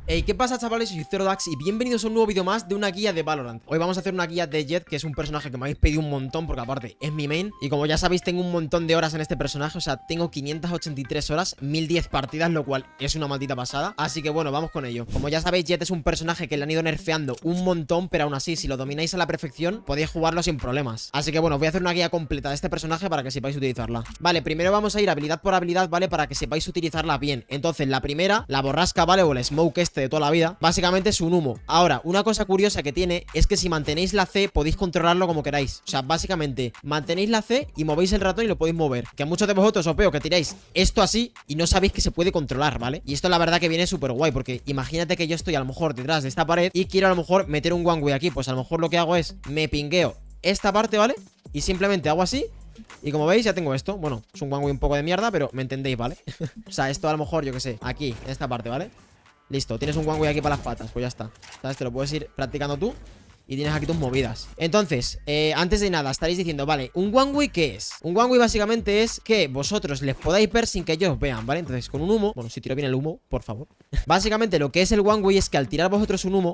Hey, ¿qué pasa, chavales? Soy Zerodax y bienvenidos a un nuevo vídeo más de una guía de Valorant. Hoy vamos a hacer una guía de Jett, que es un personaje que me habéis pedido un montón, porque aparte es mi main. Y como ya sabéis, tengo un montón de horas en este personaje. O sea, tengo 583 horas, 1010 partidas, lo cual es una maldita pasada. Así que bueno, vamos con ello. Como ya sabéis, Jett es un personaje que le han ido nerfeando un montón, pero aún así, si lo domináis a la perfección, podéis jugarlo sin problemas. Así que bueno, voy a hacer una guía completa de este personaje para que sepáis utilizarla. Vale, primero vamos a ir habilidad por habilidad, ¿vale? Para que sepáis utilizarla bien. Entonces, la primera, la borrasca, ¿vale? O el smoke este de toda la vida, básicamente es un humo. Ahora, una cosa curiosa que tiene es que si mantenéis la C podéis controlarlo como queráis. O sea, básicamente mantenéis la C y movéis el ratón y lo podéis mover. Que a muchos de vosotros os veo que tiráis esto así y no sabéis que se puede controlar, ¿vale? Y esto la verdad que viene súper guay, porque imagínate que yo estoy a lo mejor detrás de esta pared y quiero a lo mejor meter un one way aquí. Pues a lo mejor lo que hago es, me pingueo esta parte, ¿vale? Y simplemente hago así. Y como veis ya tengo esto. Bueno, es un one way un poco de mierda, pero me entendéis, ¿vale? O sea, esto a lo mejor, yo que sé, aquí, en esta parte, ¿vale? Listo, tienes un one way aquí para las patas. Pues ya está, ¿sabes? Te lo puedes ir practicando tú y tienes aquí tus movidas. Entonces, antes de nada, estaréis diciendo, vale, ¿un one way qué es? Un one way básicamente es que vosotros les podáis ver sin que ellos os vean, ¿vale? Entonces, con un humo, bueno, si tiro bien el humo, por favor. Básicamente lo que es el one way es que al tirar vosotros un humo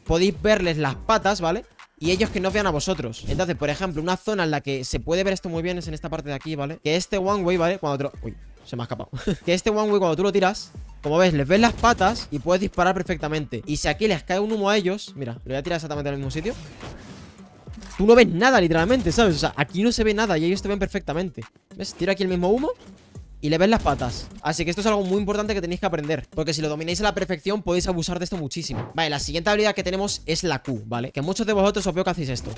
podéis verles las patas, ¿vale? Y ellos que no vean a vosotros. Entonces, por ejemplo, una zona en la que se puede ver esto muy bien es en esta parte de aquí, ¿vale? Que este one way, ¿vale? Cuando te lo... Uy, se me ha escapado. Que este one way cuando tú lo tiras, como ves, les ves las patas y puedes disparar perfectamente. Y si aquí les cae un humo a ellos, mira, lo voy a tirar exactamente al mismo sitio. Tú no ves nada, literalmente, ¿sabes? O sea, aquí no se ve nada y ellos te ven perfectamente. ¿Ves? Tiro aquí el mismo humo y le ves las patas. Así que esto es algo muy importante que tenéis que aprender, porque si lo domináis a la perfección podéis abusar de esto muchísimo. Vale, la siguiente habilidad que tenemos es la Q, ¿vale? Que muchos de vosotros os veo que hacéis esto.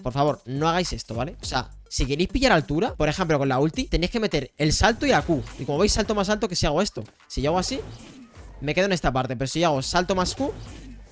Por favor, no hagáis esto, ¿vale? O sea, si queréis pillar altura, por ejemplo, con la ulti, tenéis que meter el salto y la Q. Y como veis, salto más alto que si hago esto. Si yo hago así, me quedo en esta parte. Pero si yo hago salto más Q,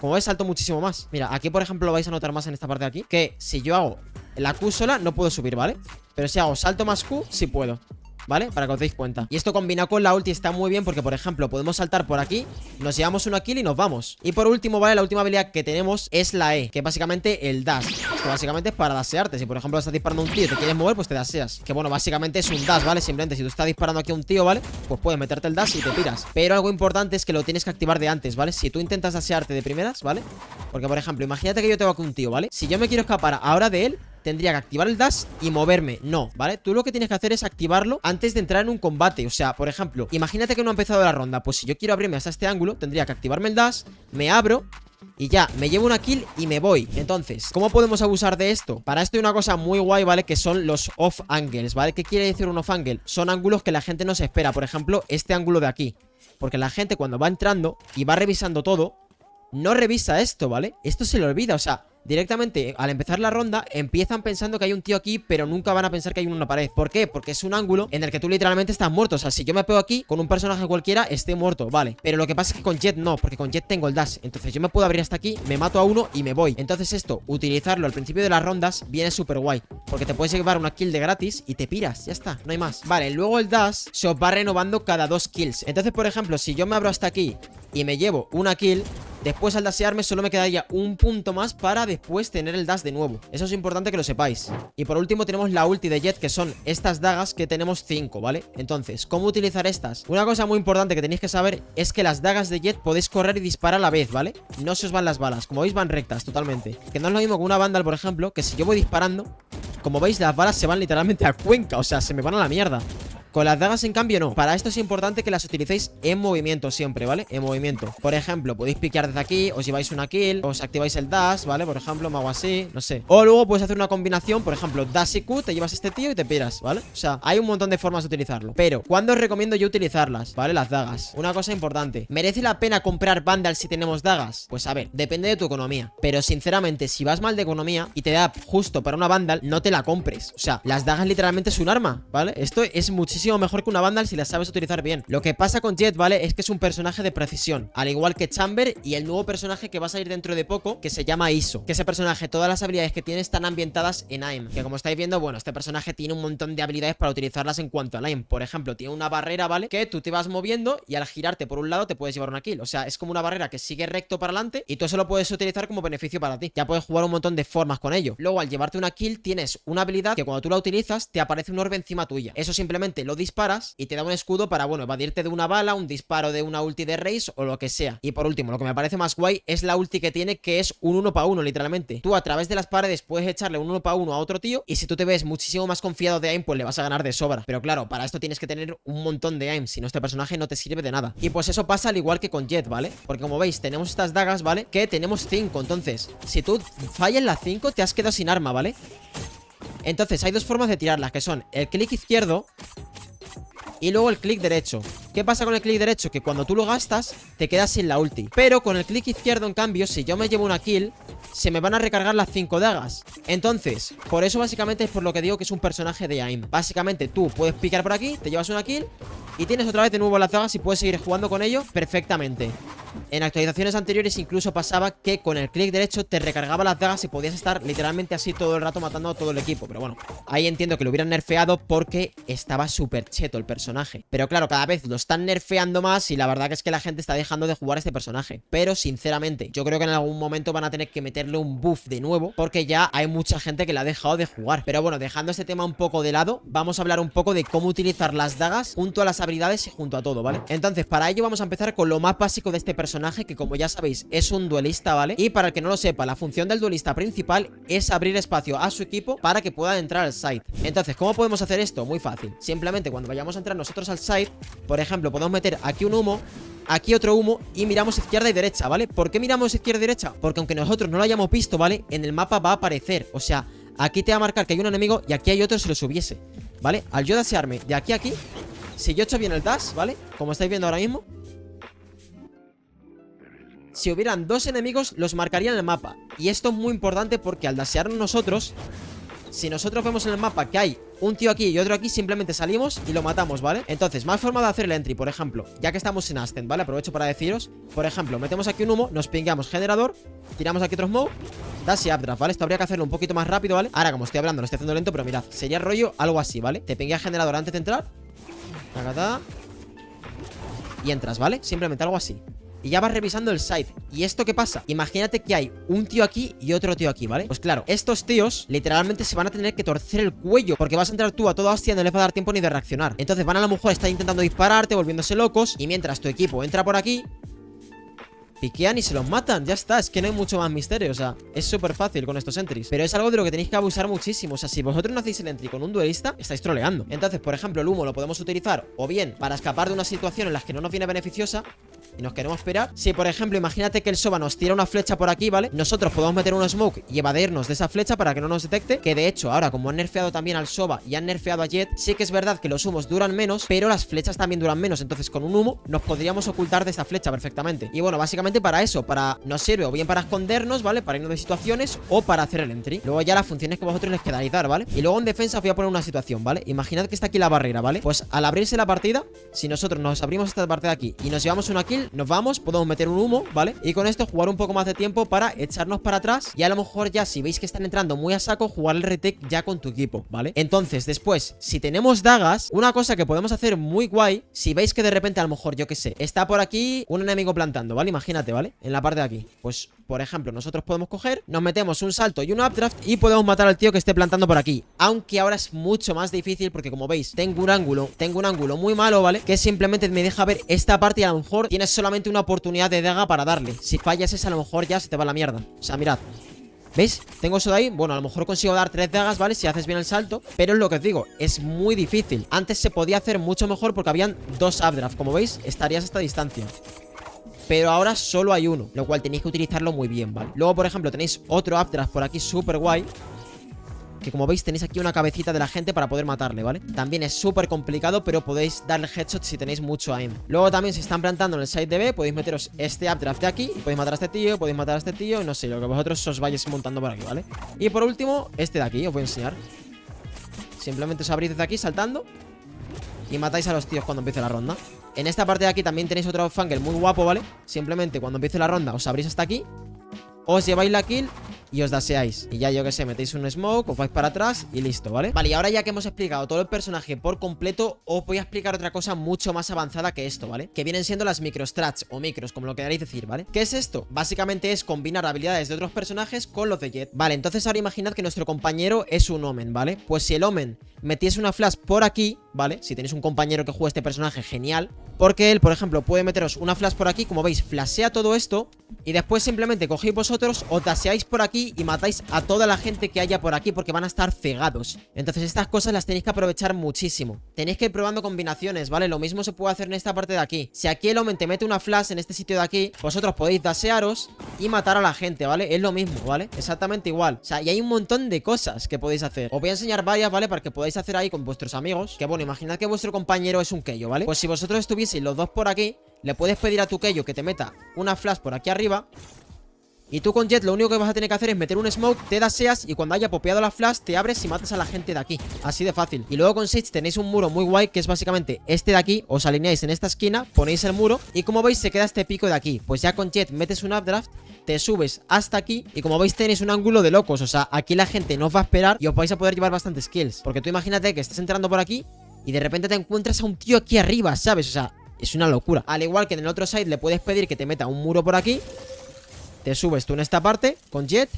como veis, salto muchísimo más. Mira, aquí, por ejemplo, lo vais a notar más en esta parte de aquí, que si yo hago la Q sola, no puedo subir, ¿vale? Pero si hago salto más Q, sí puedo, ¿vale? Para que os deis cuenta. Y esto combinado con la ulti está muy bien porque, por ejemplo, podemos saltar por aquí, nos llevamos una kill y nos vamos. Y por último, ¿vale? La última habilidad que tenemos es la E, que es básicamente el dash. Esto básicamente es para dashearte. Si, por ejemplo, estás disparando a un tío y te quieres mover, pues te dasheas. Que, bueno, básicamente es un dash, ¿vale? Simplemente si tú estás disparando aquí a un tío, ¿vale? Pues puedes meterte el dash y te tiras. Pero algo importante es que lo tienes que activar de antes, ¿vale? Si tú intentas dashearte de primeras, ¿vale? Porque, por ejemplo, imagínate que yo tengo aquí un tío, ¿vale? Si yo me quiero escapar ahora de él, tendría que activar el dash y moverme. No, ¿vale? Tú lo que tienes que hacer es activarlo antes de entrar en un combate. O sea, por ejemplo, imagínate que no ha empezado la ronda. Pues si yo quiero abrirme hasta este ángulo, tendría que activarme el dash, me abro y ya, me llevo una kill y me voy. Entonces, ¿cómo podemos abusar de esto? Para esto hay una cosa muy guay, ¿vale? Que son los off angles, ¿vale? ¿Qué quiere decir un off angle? Son ángulos que la gente no se espera. Por ejemplo, este ángulo de aquí. Porque la gente cuando va entrando y va revisando todo, no revisa esto, ¿vale? Esto se le olvida, o sea, directamente al empezar la ronda empiezan pensando que hay un tío aquí, pero nunca van a pensar que hay uno en una pared. ¿Por qué? Porque es un ángulo en el que tú literalmente estás muerto. O sea, si yo me pego aquí con un personaje cualquiera, esté muerto, vale. Pero lo que pasa es que con Jett no, porque con Jett tengo el dash. Entonces yo me puedo abrir hasta aquí, me mato a uno y me voy. Entonces esto, utilizarlo al principio de las rondas viene súper guay, porque te puedes llevar una kill de gratis y te piras, ya está, no hay más. Vale, luego el dash se os va renovando cada 2 kills. Entonces, por ejemplo, si yo me abro hasta aquí y me llevo una kill, después al dashearme solo me quedaría un punto más para después tener el dash de nuevo. Eso es importante que lo sepáis. Y por último tenemos la ulti de Jett, que son estas dagas que tenemos 5, ¿vale? Entonces, ¿cómo utilizar estas? Una cosa muy importante que tenéis que saber es que las dagas de Jett podéis correr y disparar a la vez, ¿vale? No se os van las balas, como veis van rectas totalmente. Que no es lo mismo que una Vandal, por ejemplo, que si yo voy disparando, como veis las balas se van literalmente a Cuenca, o sea, se me van a la mierda. Con las dagas, en cambio, no. Para esto es importante que las utilicéis en movimiento siempre, ¿vale? En movimiento. Por ejemplo, podéis piquear desde aquí, os lleváis una kill, os activáis el dash, ¿vale? Por ejemplo, me hago así, no sé. O luego puedes hacer una combinación, por ejemplo, dash y Q, te llevas a este tío y te piras, ¿vale? O sea, hay un montón de formas de utilizarlo. Pero, ¿cuándo os recomiendo yo utilizarlas? ¿Vale? Las dagas. Una cosa importante. ¿Merece la pena comprar Vandal si tenemos dagas? Pues a ver, depende de tu economía. Pero, sinceramente, si vas mal de economía y te da justo para una Vandal, no te la compres. O sea, las dagas literalmente es un arma, ¿vale? Esto es muchísimo mejor que una Vandal si la sabes utilizar bien. Lo que pasa con Jett, ¿vale? Es que es un personaje de precisión, al igual que Chamber y el nuevo personaje que va a salir dentro de poco, que se llama ISO. Que ese personaje, todas las habilidades que tiene están ambientadas en AIM. Que como estáis viendo, bueno, este personaje tiene un montón de habilidades para utilizarlas en cuanto al AIM. Por ejemplo, tiene una barrera, ¿vale? Que tú te vas moviendo y al girarte por un lado te puedes llevar una kill. O sea, es como una barrera que sigue recto para adelante y tú eso lo puedes utilizar como beneficio para ti. Ya puedes jugar un montón de formas con ello. Luego, al llevarte una kill, tienes una habilidad que cuando tú la utilizas te aparece un orbe encima tuya. Eso simplemente lo lo disparas y te da un escudo para, bueno, evadirte de una bala, un disparo de una ulti de Raze o lo que sea. Y por último, lo que me parece más guay es la ulti que tiene, que es un 1 para 1, literalmente. Tú a través de las paredes puedes echarle un 1 para 1 a otro tío, y si tú te ves muchísimo más confiado de aim, pues le vas a ganar de sobra. Pero claro, para esto tienes que tener un montón de aim, si no este personaje no te sirve de nada. Y pues eso pasa al igual que con Jett, ¿vale? Porque como veis, tenemos estas dagas, ¿vale? Que tenemos 5, entonces si tú fallas las 5, te has quedado sin arma, ¿vale? Entonces hay dos formas de tirarlas, que son el clic izquierdo y luego el clic derecho. ¿Qué pasa con el clic derecho? Que cuando tú lo gastas, te quedas sin la ulti. Pero con el clic izquierdo, en cambio, si yo me llevo una kill, se me van a recargar las 5 dagas. Entonces, por eso básicamente es por lo que digo que es un personaje de aim. Básicamente tú puedes picar por aquí, te llevas una kill y tienes otra vez de nuevo las dagas y puedes seguir jugando con ello perfectamente. En actualizaciones anteriores incluso pasaba que con el clic derecho te recargaba las dagas y podías estar literalmente así todo el rato matando a todo el equipo. Pero bueno, ahí entiendo que lo hubieran nerfeado porque estaba súper cheto el personaje. Pero claro, cada vez lo están nerfeando más y la verdad que es que la gente está dejando de jugar a este personaje. Pero sinceramente, yo creo que en algún momento van a tener que meterle un buff de nuevo, porque ya hay mucha gente que la ha dejado de jugar. Pero bueno, dejando este tema un poco de lado, vamos a hablar un poco de cómo utilizar las dagas junto a las habilidades y junto a todo, ¿vale? Entonces, para ello vamos a empezar con lo más básico de este personaje, que como ya sabéis es un duelista, ¿vale? Y para el que no lo sepa, la función del duelista principal es abrir espacio a su equipo para que puedan entrar al site. Entonces, ¿cómo podemos hacer esto? Muy fácil. Simplemente cuando vayamos a entrar nosotros al site, por ejemplo, podemos meter aquí un humo, aquí otro humo y miramos izquierda y derecha, ¿vale? ¿Por qué miramos izquierda y derecha? Porque aunque nosotros no lo hayamos visto, ¿vale? En el mapa va a aparecer, o sea, aquí te va a marcar que hay un enemigo y aquí hay otro si lo subiese, ¿vale? Al yo dasearme de aquí a aquí, si yo echo bien el dash, ¿vale? Como estáis viendo ahora mismo, si hubieran dos enemigos, los marcaría en el mapa. Y esto es muy importante porque al dasearnos nosotros, si nosotros vemos en el mapa que hay un tío aquí y otro aquí, simplemente salimos y lo matamos, ¿vale? Entonces, más forma de hacer el entry, por ejemplo, ya que estamos en Ascent, ¿vale? Aprovecho para deciros, por ejemplo, metemos aquí un humo, nos pingueamos generador, tiramos aquí otro smoke, dash y updraft, ¿vale? Esto habría que hacerlo un poquito más rápido, ¿vale? Ahora, como estoy hablando, lo estoy haciendo lento, pero mirad, sería rollo algo así, ¿vale? Te pingueas generador antes de entrar, tacatá, y entras, ¿vale? Simplemente algo así. Y ya vas revisando el site. ¿Y esto qué pasa? Imagínate que hay un tío aquí y otro tío aquí, ¿vale? Pues claro, estos tíos literalmente se van a tener que torcer el cuello, porque vas a entrar tú a toda hostia y no les va a dar tiempo ni de reaccionar. Entonces van a lo mejor estar intentando dispararte, volviéndose locos, y mientras tu equipo entra por aquí, piquean y se los matan, ya está. Es que no hay mucho más misterio, o sea, es súper fácil con estos entries. Pero es algo de lo que tenéis que abusar muchísimo. O sea, si vosotros no hacéis el entry con un duelista, estáis troleando. Entonces, por ejemplo, el humo lo podemos utilizar o bien para escapar de una situación en la que no nos viene beneficiosa y nos queremos esperar. Si, por ejemplo, imagínate que el Soba nos tira una flecha por aquí, ¿vale? Nosotros podemos meter un smoke y evadirnos de esa flecha para que no nos detecte. Que de hecho, ahora como han nerfeado también al Soba y han nerfeado a Jett, sí que es verdad que los humos duran menos, pero las flechas también duran menos. Entonces con un humo nos podríamos ocultar de esta flecha perfectamente. Y bueno, básicamente para eso, nos sirve o bien para escondernos, ¿vale? Para irnos de situaciones o para hacer el entry. Luego ya las funciones que vosotros les quedáis dar, ¿vale? Y luego en defensa os voy a poner una situación, ¿vale? Imaginad que está aquí la barrera, ¿vale? Pues al abrirse la partida, si nosotros nos abrimos esta partida aquí y nos llevamos una kill, nos vamos, podemos meter un humo, ¿vale? Y con esto jugar un poco más de tiempo para echarnos para atrás. Y a lo mejor ya, si veis que están entrando muy a saco, jugar el retake ya con tu equipo, ¿vale? Entonces, después, si tenemos dagas, una cosa que podemos hacer muy guay, si veis que de repente a lo mejor, yo qué sé, está por aquí un enemigo plantando, ¿vale? Imagínate, ¿vale? En la parte de aquí. Pues, por ejemplo, nosotros podemos coger, nos metemos un salto y un updraft y podemos matar al tío que esté plantando por aquí. Aunque ahora es mucho más difícil porque, como veis, tengo un ángulo muy malo, ¿vale? Que simplemente me deja ver esta parte y a lo mejor tienes solamente una oportunidad de daga para darle. Si fallas esa, a lo mejor ya se te va la mierda. O sea, mirad. ¿Veis? Tengo eso de ahí. Bueno, a lo mejor consigo dar 3 dagas, ¿vale? Si haces bien el salto. Pero es lo que os digo, es muy difícil. Antes se podía hacer mucho mejor porque habían 2 updraft. Como veis, estarías a esta distancia. Pero ahora solo hay uno, lo cual tenéis que utilizarlo muy bien, ¿vale? Luego, por ejemplo, tenéis otro updraft por aquí súper guay, que como veis tenéis aquí una cabecita de la gente para poder matarle, ¿vale? También es súper complicado, pero podéis darle headshot si tenéis mucho aim. Luego también, si están plantando en el side de B, podéis meteros este updraft de aquí y podéis matar a este tío, podéis matar a este tío, no sé, lo que vosotros os vayáis montando por aquí, ¿vale? Y por último, este de aquí, os voy a enseñar. Simplemente os abrís desde aquí saltando y matáis a los tíos cuando empiece la ronda. En esta parte de aquí también tenéis otro fangirl muy guapo, ¿vale? Simplemente cuando empiece la ronda os abrís hasta aquí, os lleváis la kill y os daseáis. Y ya yo que sé, metéis un smoke, os vais para atrás y listo, ¿vale? Vale, y ahora ya que hemos explicado todo el personaje por completo, os voy a explicar otra cosa mucho más avanzada que esto, ¿vale? Que vienen siendo las microstrats o micros, como lo queráis decir, ¿vale? ¿Qué es esto? Básicamente es combinar habilidades de otros personajes con los de Jett. Vale, entonces ahora imaginad que nuestro compañero es un Omen, ¿vale? Pues si el Omen metiese una flash por aquí, ¿vale? Si tenéis un compañero que juega este personaje, genial. Porque él, por ejemplo, puede meteros una flash por aquí, como veis, flashea todo esto y después simplemente cogéis vosotros, os daseáis por aquí y matáis a toda la gente que haya por aquí porque van a estar cegados. Entonces estas cosas las tenéis que aprovechar muchísimo. Tenéis que ir probando combinaciones, ¿vale? Lo mismo se puede hacer en esta parte de aquí. Si aquí el Omen te mete una flash en este sitio de aquí, vosotros podéis dasearos y matar a la gente, ¿vale? Es lo mismo, ¿vale? Exactamente igual. O sea, y hay un montón de cosas que podéis hacer. Os voy a enseñar varias, ¿vale? Para que podáis hacer ahí con vuestros amigos. Que bueno, imaginad que vuestro compañero es un Keio, ¿vale? Pues si vosotros estuvieseis los dos por aquí, le puedes pedir a tu Keio que te meta una flash por aquí arriba. Y tú con Jett lo único que vas a tener que hacer es meter un smoke, te daseas y cuando haya popeado la flash te abres y matas a la gente de aquí. Así de fácil. Y luego con Sage tenéis un muro muy guay que es básicamente este de aquí. Os alineáis en esta esquina, ponéis el muro y como veis se queda este pico de aquí. Pues ya con Jett metes un updraft, te subes hasta aquí y como veis tenéis un ángulo de locos. O sea, aquí la gente no os va a esperar y os vais a poder llevar bastantes kills. Porque tú imagínate que estás entrando por aquí y de repente te encuentras a un tío aquí arriba, ¿sabes? O sea, es una locura. Al igual que en el otro side le puedes pedir que te meta un muro por aquí. Te subes tú en esta parte con Jett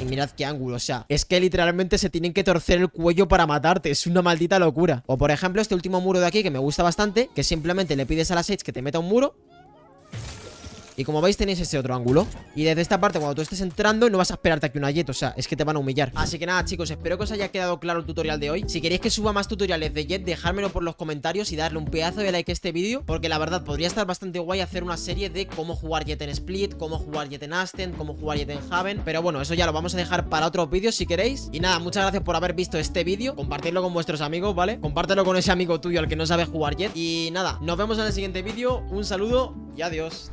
y mirad qué ángulo, o sea, es que literalmente se tienen que torcer el cuello para matarte, es una maldita locura. O por ejemplo este último muro de aquí que me gusta bastante, que simplemente le pides a la Sage que te meta un muro. Y como veis tenéis ese otro ángulo. Y desde esta parte cuando tú estés entrando no vas a esperarte aquí una Jett, o sea, es que te van a humillar. Así que nada chicos, espero que os haya quedado claro el tutorial de hoy. Si queréis que suba más tutoriales de Jett, dejármelo por los comentarios y darle un pedazo de like a este vídeo, porque la verdad podría estar bastante guay hacer una serie de cómo jugar Jett en Split, cómo jugar Jett en Ascent, cómo jugar Jett en Haven. Pero bueno, eso ya lo vamos a dejar para otros vídeos si queréis. Y nada, muchas gracias por haber visto este vídeo. Compartidlo con vuestros amigos, ¿vale? Compártelo con ese amigo tuyo al que no sabe jugar Jett. Y nada, nos vemos en el siguiente vídeo. Un saludo y adiós.